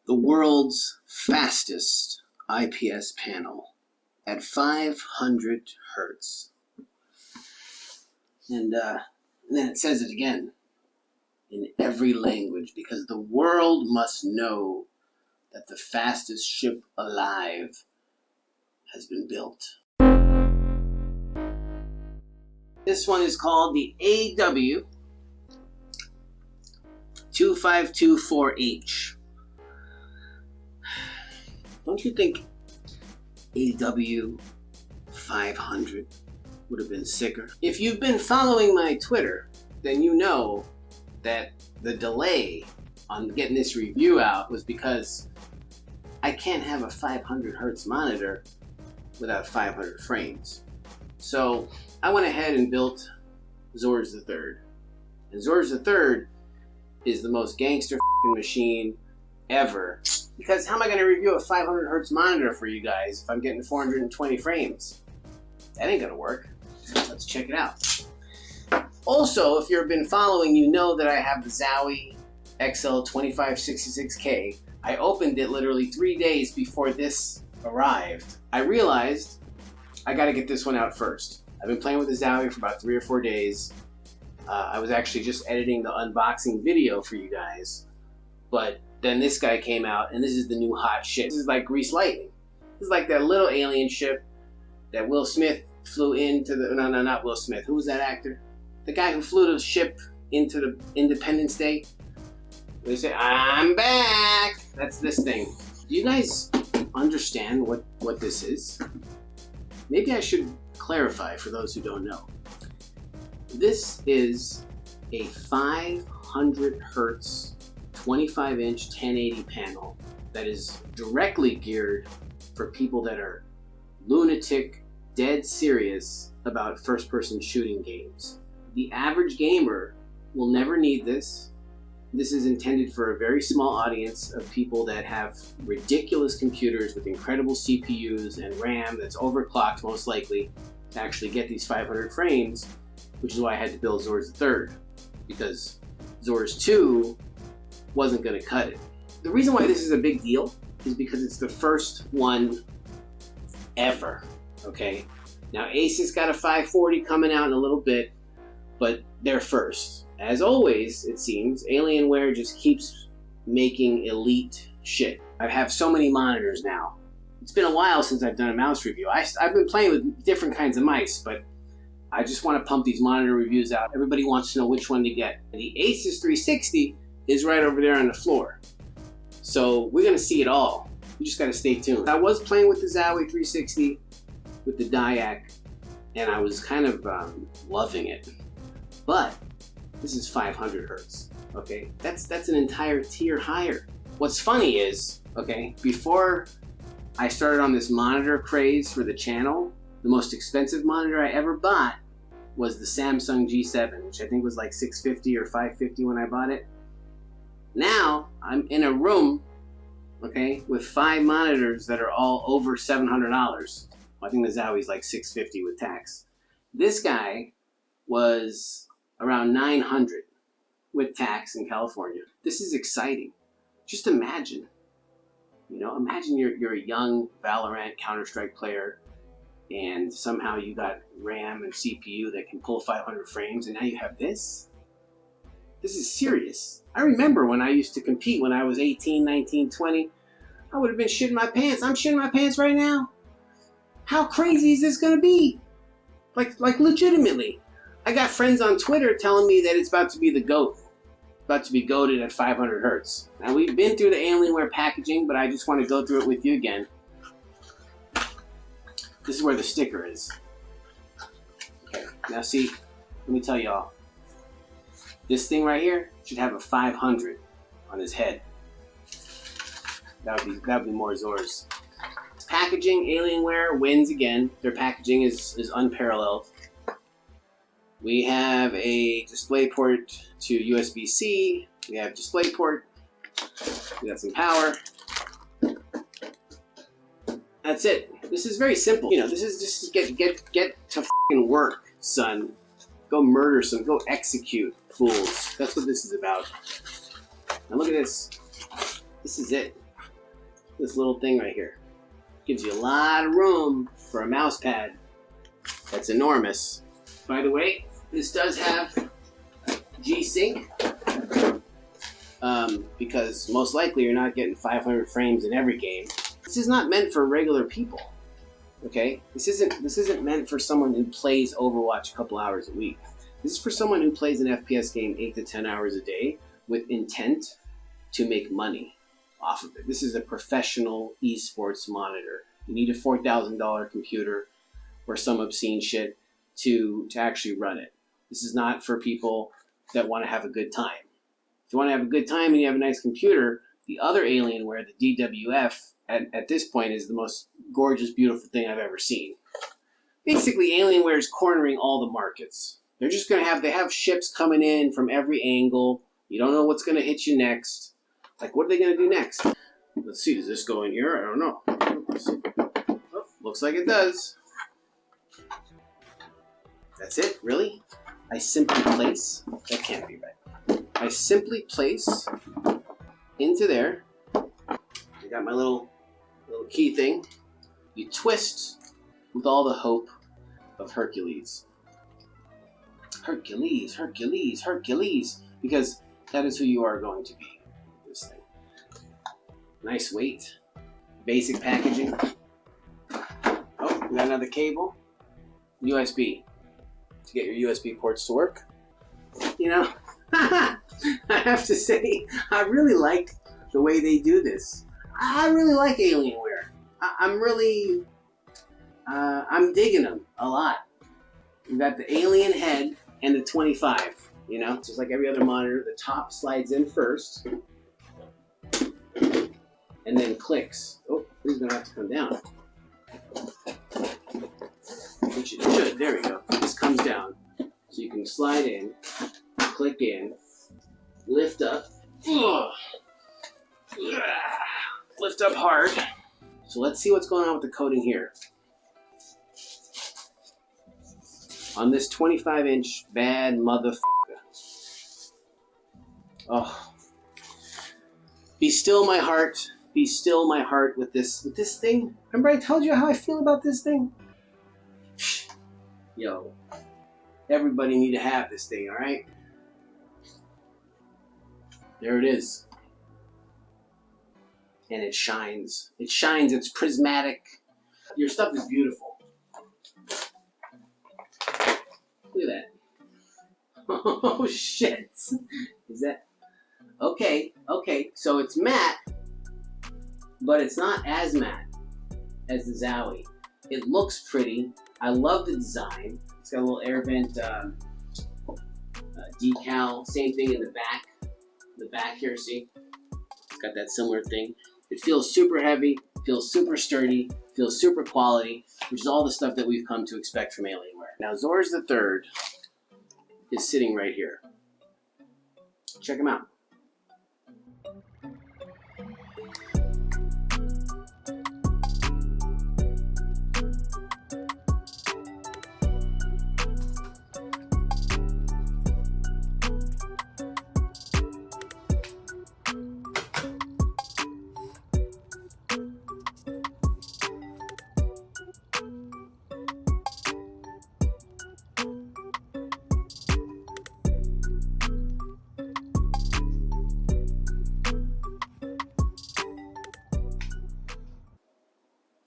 the world's fastest IPS panel at 500 hertz. And then it says it again in every language, because the world must know that the fastest ship alive has been built. This one is called the AW2524H. Don't you think AW500 would have been sicker? If you've been following my Twitter, then you know that the delay on getting this review out was because I can't have a 500 hertz monitor without 500 frames. So I went ahead and built Zorz the Third. And Zorz the Third is the most gangster machine ever. Because how am I going to review a 500 hertz monitor for you guys if I'm getting 420 frames? That ain't going to work. Let's check it out. Also, if you've been following, you know that I have the Zowie XL2566K. I opened it literally 3 days before this arrived. I realized I got to get this one out first. I've been playing with the Zowie for about 3 or 4 days. I was actually just editing the unboxing video for you guys. But then this guy came out, and this is the new hot shit. This is like Grease Lightning. This is like that little alien ship that Will Smith flew into the... No, not Will Smith. Who was that actor? The guy who flew the ship into the Independence Day. They say, I'm back! That's this thing. Do you guys understand what this is? Maybe I should clarify for those who don't know. This is a 500 hertz 25-inch 1080 panel that is directly geared for people that are lunatic, dead serious about first-person shooting games. The average gamer will never need this. This is intended for a very small audience of people that have ridiculous computers with incredible CPUs and RAM that's overclocked most likely to actually get these 500 frames, which is why I had to build Zorz the Third, because Zorz 2 wasn't going to cut it. The reason why this is a big deal is because it's the first one ever, okay? Now Asus got a 540 coming out in a little bit, but they're first. As always, it seems, Alienware just keeps making elite shit. I have so many monitors now. It's been a while since I've done a mouse review. I've been playing with different kinds of mice, but I just want to pump these monitor reviews out. Everybody wants to know which one to get. The Asus 360 is right over there on the floor. So we're going to see it all. You just got to stay tuned. I was playing with the Zowie 360 with the Diac, and I was kind of loving it. But this is 500 hertz, okay? That's an entire tier higher. What's funny is, okay, before I started on this monitor craze for the channel, the most expensive monitor I ever bought was the Samsung G7, which I think was like $650 or $550 when I bought it. Now, I'm in a room, okay, with 5 monitors that are all over $700. I think the Zowie's like $650 with tax. This guy was around $900 with tax in California. This is exciting. Just imagine, you know, imagine you're a young Valorant Counter-Strike player, and somehow you got RAM and CPU that can pull 500 frames, and now you have this? This is serious. I remember when I used to compete when I was 18, 19, 20, I would have been shitting my pants. I'm shitting my pants right now. How crazy is this gonna be? Like legitimately. I got friends on Twitter telling me that it's about to be the GOAT. About to be goated at 500 hertz. Now we've been through the Alienware packaging, but I just want to go through it with you again. This is where the sticker is. Okay, now see, let me tell y'all. This thing right here should have a 500 on his head. That would be more Zorz. Packaging, Alienware wins again. Their packaging is unparalleled. We have a display port to USB-C. We have DisplayPort. We got some power. That's it. This is very simple. You know, this is just get to f***ing work, son. Go murder some. Go execute, fools. That's what this is about. Now look at this. This is it. this little thing right here. Gives you a lot of room for a mouse pad. That's enormous. By the way, this does have G-Sync. Because most likely you're not getting 500 frames in every game. This is not meant for regular people. Okay? This isn't meant for someone who plays Overwatch a couple hours a week. This is for someone who plays an FPS game 8 to 10 hours a day with intent to make money off of it. This is a professional esports monitor. You need a $4,000 computer or some obscene shit to actually run it. This is not for people that want to have a good time. If you want to have a good time and you have a nice computer, the other Alienware, the DWF, at this point is the most gorgeous, beautiful thing I've ever seen. Basically, Alienware is cornering all the markets. They're just going to they have ships coming in from every angle. You don't know what's going to hit you next. Like, what are they going to do next? Let's see, does this go in here? I don't know. Oh, looks like it does. That's it? Really? I simply place. That can't be right. I simply place into there. I got my little key thing. You twist with all the hope of Hercules. Hercules, Hercules, Hercules. Because that is who you are going to be. This thing. Nice weight. Basic packaging. Oh, we got another cable. USB. To get your USB ports to work. You know, I have to say, I really like the way they do this. I really like Alienware. I'm digging them a lot. We've got the Alien head and the 25. You know, just like every other monitor, the top slides in first and then clicks. Oh, this is gonna have to come down. It should. There we go. This comes down. So you can slide in, click in, lift up. Lift up hard. So let's see what's going on with the coating here. On this 25-inch bad motherfucker. Oh. Be still my heart. Be still my heart with this thing. Remember I told you how I feel about this thing? Yo. Everybody need to have this thing, alright? There it is. And it shines. It shines, it's prismatic. Your stuff is beautiful. Look at that. Oh shit. Is that... Okay, so it's matte, but it's not as matte as the Zowie. It looks pretty. I love the design. It's got a little air vent decal. Same thing in the back. The back here, see? It's got that similar thing. It feels super heavy, feels super sturdy, feels super quality, which is all the stuff that we've come to expect from Alienware. Now, Zorz the Third is sitting right here. Check him out.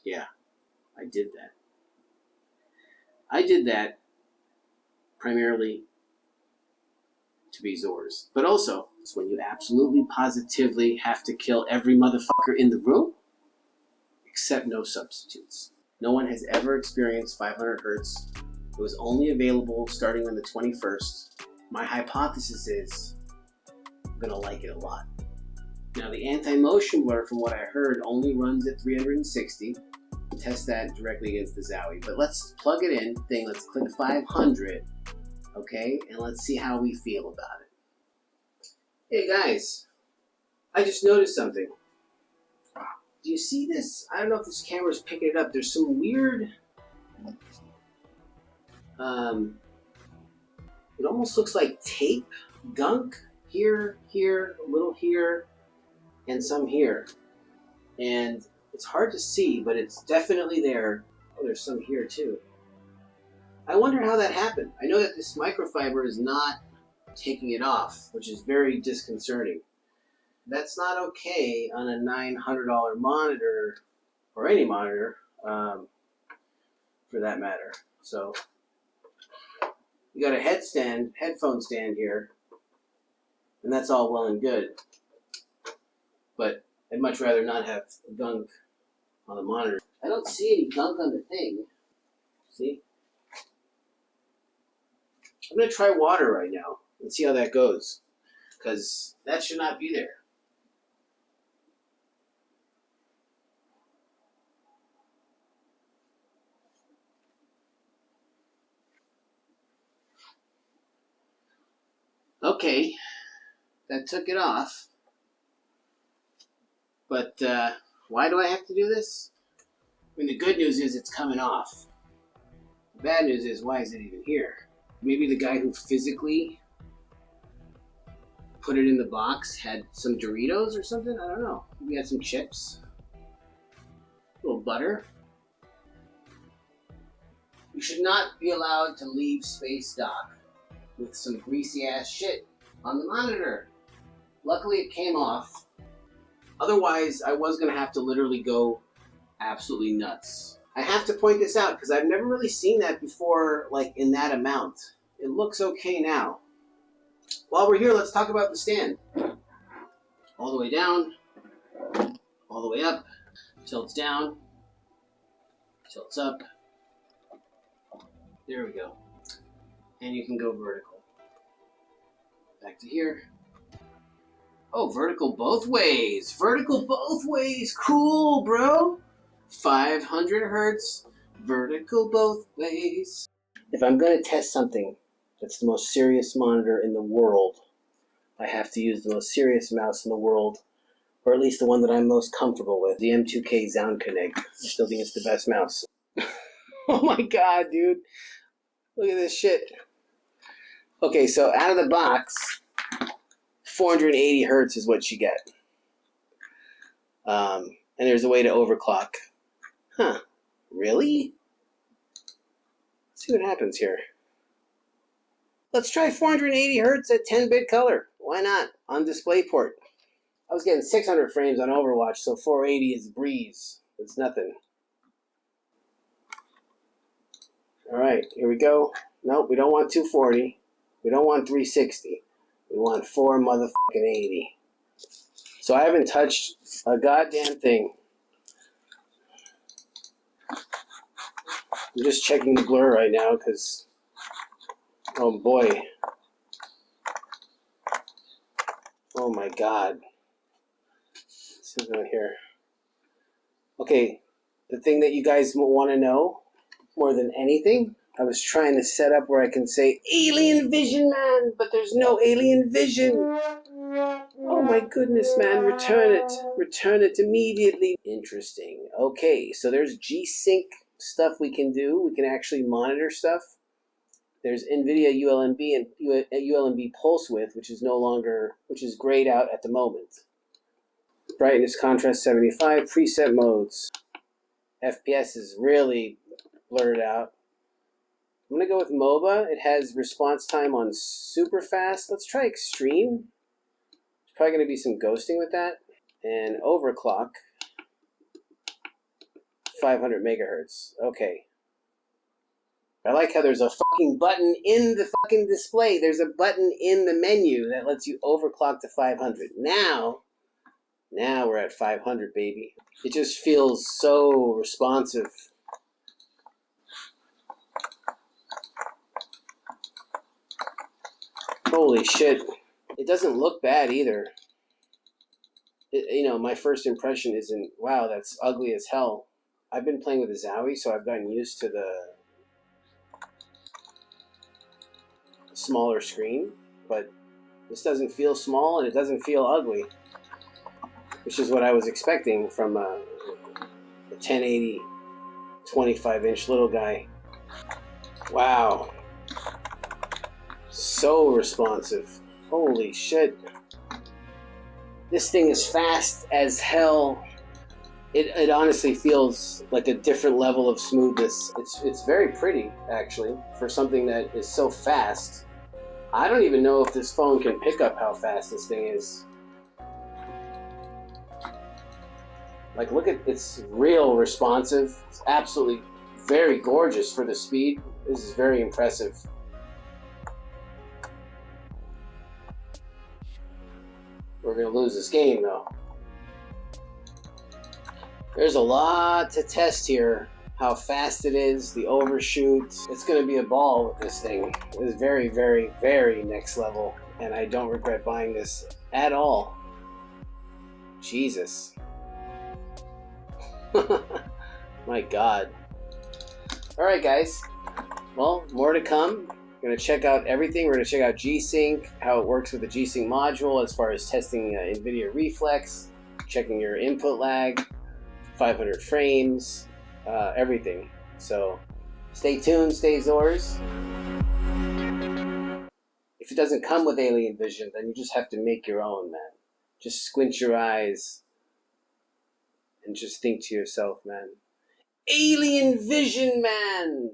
Yeah, I did that. I did that primarily to be Zorz. But also, it's when you absolutely positively have to kill every motherfucker in the room, except no substitutes. No one has ever experienced 500 hertz. It was only available starting on the 21st. My hypothesis is I'm gonna like it a lot. Now the anti-motion blur, from what I heard, only runs at 360. Test that directly against the Zowie. But let's plug it in, let's click 500, okay? And let's see how we feel about it. Hey guys, I just noticed something. Do you see this? I don't know if this camera's picking it up. There's some weird, it almost looks like tape, gunk, here, a little here, and some here. and it's hard to see, but it's definitely there. Oh, there's some here too. I wonder how that happened. I know that this microfiber is not taking it off, which is very disconcerting. That's not okay on a $900 monitor, or any monitor, for that matter. So, you got a headphone stand here, and that's all well and good. But I'd much rather not have gunk on the monitor. I don't see any gunk on the thing. See? I'm going to try water right now and see how that goes, because that should not be there. Okay, that took it off. But why do I have to do this? I mean, the good news is it's coming off. The bad news is, why is it even here? Maybe the guy who physically put it in the box had some Doritos or something? I don't know. Maybe had some chips. A little butter. You should not be allowed to leave space dock with some greasy ass shit on the monitor. Luckily it came off. Otherwise I was going to have to literally go absolutely nuts. I have to point this out because I've never really seen that before, like in that amount. It looks okay now. While we're here, let's talk about the stand. All the way down, all the way up, tilts down, tilts up. There we go. And you can go vertical. Back to here. Oh, vertical both ways. Vertical both ways. Cool, bro. 500 hertz, vertical both ways. If I'm going to test something that's the most serious monitor in the world, I have to use the most serious mouse in the world, or at least the one that I'm most comfortable with, the M2K Zaunkoenig. I still think it's the best mouse. Oh my god, dude. Look at this shit. Okay, so out of the box, 480 hertz is what you get. And there's a way to overclock. Huh. Really? Let's see what happens here. Let's try 480 hertz at 10-bit color. Why not? On DisplayPort. I was getting 600 frames on Overwatch, so 480 is a breeze. It's nothing. Alright, here we go. Nope, we don't want 240. We don't want 360. We want 480. So I haven't touched a goddamn thing. I'm just checking the blur right now because, oh boy. Oh my god. Let's see what's on here. Okay, the thing that you guys want to know more than anything, I was trying to set up where I can say ALIENVISION MAN, but there's no ALIENVISION. Oh my goodness, man, return it. Return it immediately. Interesting. Okay, so there's G-Sync stuff we can do. We can actually monitor stuff. There's NVIDIA ULMB and ULMB pulse width, which is grayed out at the moment. Brightness, contrast 75, preset modes. FPS is really blurred out. I'm going to go with MOBA. It has response time on super fast. Let's try extreme. There's probably going to be some ghosting with that. And overclock. 500 megahertz. Okay. I like how there's a fucking button in the fucking display. There's a button in the menu that lets you overclock to 500. Now we're at 500, baby. It just feels so responsive. Holy shit. It doesn't look bad either. You know, my first impression isn't, wow, that's ugly as hell. I've been playing with a Zowie, so I've gotten used to the smaller screen, but this doesn't feel small and it doesn't feel ugly, which is what I was expecting from a 1080 25-inch little guy. Wow. So responsive. Holy shit. This thing is fast as hell. it honestly feels like a different level of smoothness. It's very pretty, actually, for something that is so fast. I don't even know if this phone can pick up how fast this thing is. Like, look at, it's real responsive. It's absolutely very gorgeous for the speed. This is very impressive. We're gonna lose this game though. There's a lot to test here. How fast it is, the overshoot. It's gonna be a ball with this thing. It is very, very, very next level, and I don't regret buying this at all. Jesus. My God. Alright guys, well, more to come. We're going to check out everything. We're going to check out G-Sync, how it works with the G-Sync module as far as testing NVIDIA Reflex, checking your input lag, 500 frames, everything. So stay tuned, stay Zorz. If it doesn't come with ALIENVISION, then you just have to make your own, man. Just squint your eyes and just think to yourself, man. ALIENVISION MAN!